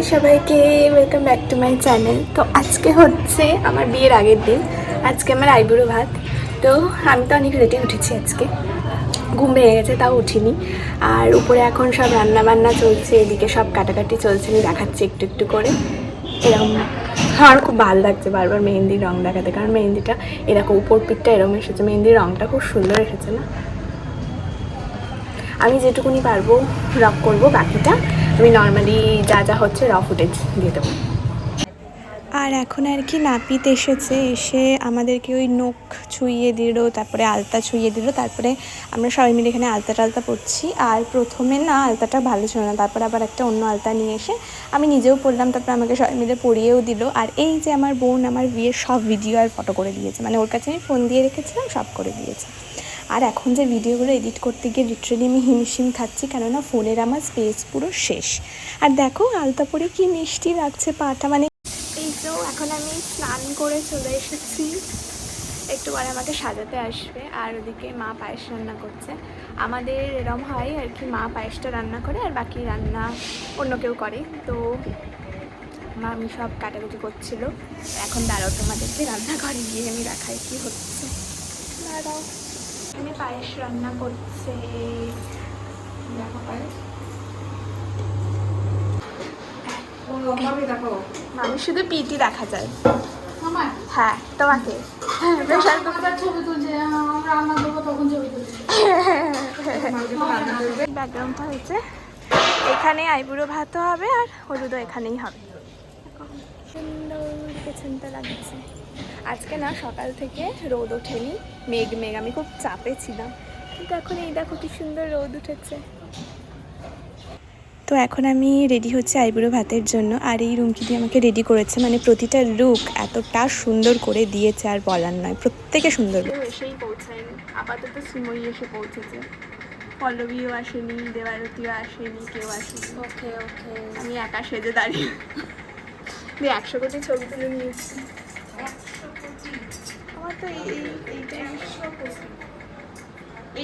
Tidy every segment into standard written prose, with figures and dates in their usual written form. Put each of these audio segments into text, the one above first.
High সবাইকে, welcome back to my channel. তো আজকে হচ্ছে আমার বিয়ের আগের দিন। আজকে আমার আইবুড়ো ভাত। তো আমি তো অনেক লেটে উঠেছি, আজকে ঘুম ভেঙে গেছে, তাও উঠিনি। আর উপরে এখন সব রান্না বান্না চলছে, এদিকে সব কাটাকাটি চলছে, আমি দেখাচ্ছি একটু একটু করে। এরকম আমার খুব ভালো লাগছে বারবার মেহেন্দির রং দেখাতে, কারণ মেহেন্দিটা এরকম উপর পিঠটা এরকম এসেছে, মেহেন্দির রংটা খুব সুন্দর এসেছে না। আমি যেটুকুনি পারবো রফ করবো, বাকিটা আমি নর্মালি যা যা হচ্ছে র ফুটেজ দিয়ে দেবো। আর এখন আর কি নাপিত এসেছে, এসে আমাদেরকে ওই নখ ছুঁইয়ে দিল, তারপরে আলতা ছুঁইয়ে দিল, তারপরে আমরা সবাই মিলে এখানে আলতা টালতা পড়ছি। আর প্রথমে না আলতাটা ভালো ছিল না, তারপরে আবার একটা অন্য আলতা নিয়ে এসে আমি নিজেও পড়লাম, তারপরে আমাকে সবাই মিলে পড়িয়েও দিল। আর এই যে আমার বোন আমার বিয়ের সব ভিডিও আর ফটো করে দিয়েছে, মানে ওর কাছে আমি ফোন দিয়ে রেখেছিলাম, সব করে দিয়েছে। আর এখন যে ভিডিওগুলো এডিট করতে গিয়ে লিটারালি আমি হিমশিম খাচ্ছি, কেননা ফোনের আমার স্পেস পুরো শেষ। আর দেখো আলতা পরে কি মিষ্টি লাগছে পাটা, মানে এই তো এখন আমি স্নান করে চলে এসেছি, একটু পরে আমাকে সাজাতে আসবে। আর ওদিকে মা পায়েস রান্না করছে। আমাদের এরম হয় আর কি, মা পায়েসটা রান্না করে আর বাকি রান্না অন্য কেউ করে। তো মা আমি সব কাটাকুটি করছিল। এখন দাঁড়াও, তোমাদেরকে রান্নাঘরে গিয়ে আমি দেখাই কি হচ্ছে। দাঁড়াও, এখানে পায়েস রান্না করছে। আমি শুধু পিটি দেখা যায়। হ্যাঁ তোমাকে, প্রেশার কুকার ছবি তুলছে, রান্না করবো তখন ছবি তুলছে। ব্যাকগ্রাউন্ডটা হয়েছে এখানে, আইবুড়ো ভাতও হবে আর হলুদও এখানেই হবে। সুন্দর পেছনটা লাগছে। আজকে না সকাল থেকে রোদ ওঠেনি, মেঘ মেঘ, আমি খুব চাপে ছিলাম, কিন্তু এখন এই দেখো কি সুন্দর রোদ উঠেছে। তো এখন আমি রেডি হচ্ছে আইবুড়ো ভাতের জন্য। আর এই রুমকি দিয়ে আমাকে রেডি করেছে, মানে প্রতিটা লুক এতটা সুন্দর করে দিয়েছে আর বলার নয়, প্রত্যেকে সুন্দর। এসেই পৌঁছায়নি, আপাতত শ্রীময়ী এসে পৌঁছেছে, পল্লবীও আসেনি, দেবারতীও আসেনি, কেউ আসেনি। ওকে ওকে, আমি একা সেজে দাঁড়িয়ে 100 কোটি ছবি তুলে নিয়েছি। আমার তো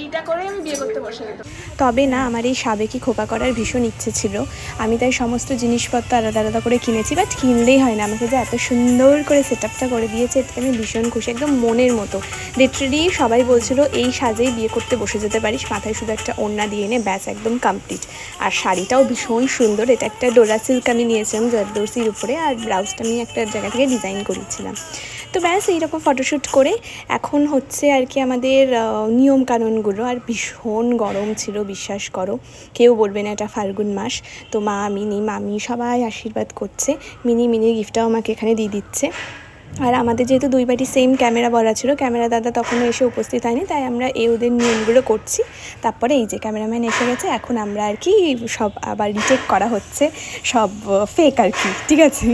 এইটা করে আমি বিয়ে করতে বসে যেতাম। তবে না আমার এই সাবেকি খোপা করার ভীষণ ইচ্ছে ছিল, আমি তাই সমস্ত জিনিসপত্র আলাদা আলাদা করে কিনেছি। বাট কিনলেই হয় না, আমাকে যে এত সুন্দর করে সেট আপটা করে দিয়েছে, এতে আমি ভীষণ খুশি, একদম মনের মতো। লিটারালি সবাই বলছিল এই সাজেই বিয়ে করতে বসে যেতে পারিস, মাথায় শুধু একটা ওড়না দিয়ে নে, ব্যাস একদম কমপ্লিট। আর শাড়িটাও ভীষণ সুন্দর, এটা একটা ডোরা সিল্ক আমি নিয়েছিলাম জর্দর্সির উপরে, আর ব্লাউজটা আমি একটা জায়গা থেকে ডিজাইন করেছিলাম। তো ব্যাস এইরকম ফটোশ্যুট করে এখন হচ্ছে আর কি আমাদের নিয়মকানুনগুলো। আর ভীষণ গরম ছিল, বিশ্বাস করো, কেউ বলবে না এটা ফাল্গুন মাস। তো মা, মিনি, মামি সবাই আশীর্বাদ করছে, মিনি গিফটটাও আমাকে এখানে দিয়ে দিচ্ছে। আর আমাদের যেহেতু দুই বাড়ি সেম ক্যামেরা বলা ছিল, ক্যামেরা দাদা তখনও এসে উপস্থিত হয়নি, তাই আমরা ওদের নিয়মগুলো করছি। তারপরে এই যে ক্যামেরাম্যান এসে গেছে, এখন আমরা আর কি সব আবার রিটেক করা হচ্ছে, সব ফেক আর কি, ঠিক আছে।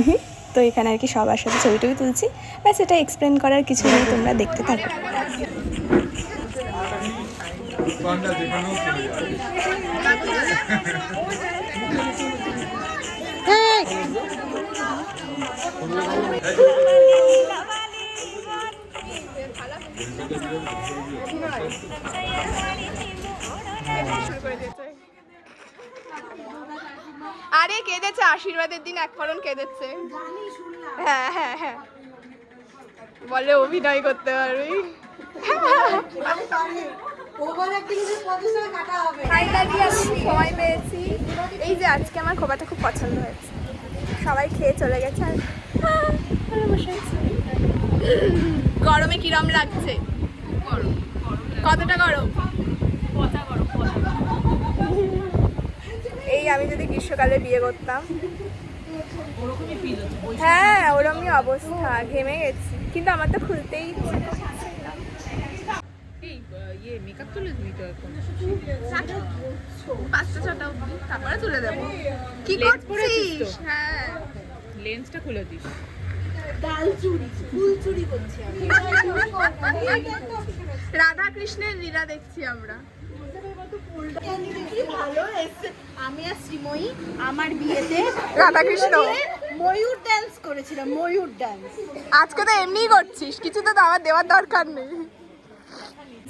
তো এখানে আর কি সবার সাথে ছবি টবি তুলছি, ব্যাস, এটা এক্সপ্লেন করার কিছু নেই, তোমরা দেখতে থাকো। আরে কেঁদেছে, আশীর্বাদের দিন এক ফোঁটা কেঁদেছে। হ্যাঁ হ্যাঁ হ্যাঁ, বলে অভিনয় করতে পারবি। সময় পেয়েছি, এই যে আজকে আমার খোপাটা খুব পছন্দ হয়েছে, সবাই খেয়ে চলে গেছে। আর গরমে কিরম লাগছে? কতটা গরম? এই আমি যদি গ্রীষ্মকালে বিয়ে করতাম, হ্যাঁ ওরমই অবস্থা, ঘেমে গেছি, কিন্তু আমার তো খুলতেই ইচ্ছে করছে না। মেকআপ তুলে দিই তো এখন 5টা 6টা অবধি, তারপরে তুলে দেবো। কি করছিস? হ্যাঁ লেন্সটা খুলে দিস। ডাল চুরি, ফুল চুরি করছি আমি। রাধা কৃষ্ণের লীলা দেখছি আমরা। আমি আর শ্রীময়ী আমার বিয়েতে রাধাকৃষ্ণ ময়ূর ডান্স করেছিলাম, ময়ূর ডান্স। আজকে তো এমনিই করছিস, কিছু তো আমার দেওয়ার দরকার নেই।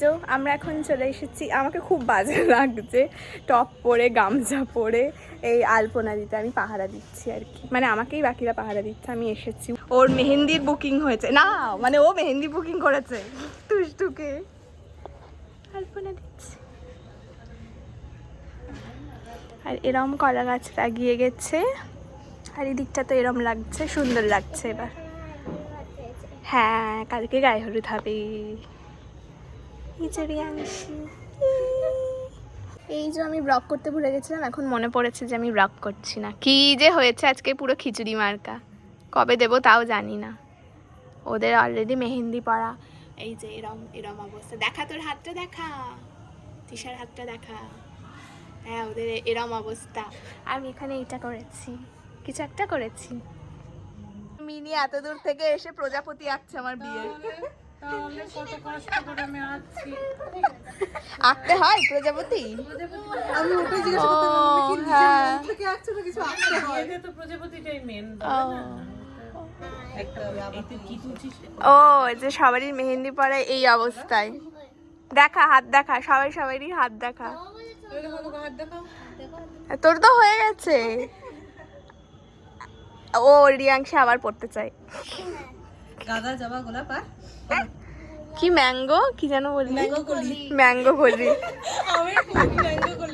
তো আমরা এখন চলে এসেছি, আমাকে খুব বাজে লাগছে টপ পরে গামছা পরে এই আলপনা দিতে, আমি পাহারা দিচ্ছি আর কি, মানে আমাকেই বাকিরা পাহারা দিচ্ছে। আমি এসেছি, ওর মেহেন্দির বুকিং হয়েছে না, মানে ও মেহেন্দি বুকিং করেছে, টুসটুকে আলপনা দিচ্ছে। আর এরম কলা গাছ লাগিয়ে গেছে, আর এই দিকটা তো এরম লাগছে, সুন্দর লাগছে এবার। হ্যাঁ, কালকে গায়ে হলুদ হবে। এই যে আমি ব্লগ করতে ভুলে গেছিলাম, এখন মনে পড়েছে যে আমি ব্লগ করছি না। কি যে হয়েছে আজকে, পুরো খিচুড়ি মার্কা। কবে দেবো তাও জানি না। ওদের অলরেডি মেহেন্দি পড়া, এই যে এরম এরম অবস্থা। দেখা তোর হাতটা দেখা, তিশার হাতটা দেখা। হ্যাঁ, ওদের এরম অবস্থা। আমি এখানে এইটা করেছি, কিছু একটা করেছি। মিনি এত দূর থেকে এসে প্রজাপতি আঁকছে আমার বিয়ে। আঁকতে হয় প্রজাপতি? আমি ওটাই জিজ্ঞেস ও, যে সবারই মেহেন্দি পরে এই অবস্থায়। দেখা হাত দেখা, সবারই হাত দেখা। তোর তো হয়ে গেছে। ও রিয়াংশে আবার পড়তে চাই। গাঁদা জবা গোলাপ আর কি ম্যাঙ্গো, কি যেন বললি? ম্যাঙ্গো কলি। ম্যাঙ্গো কলি। আমি ম্যাঙ্গো কলি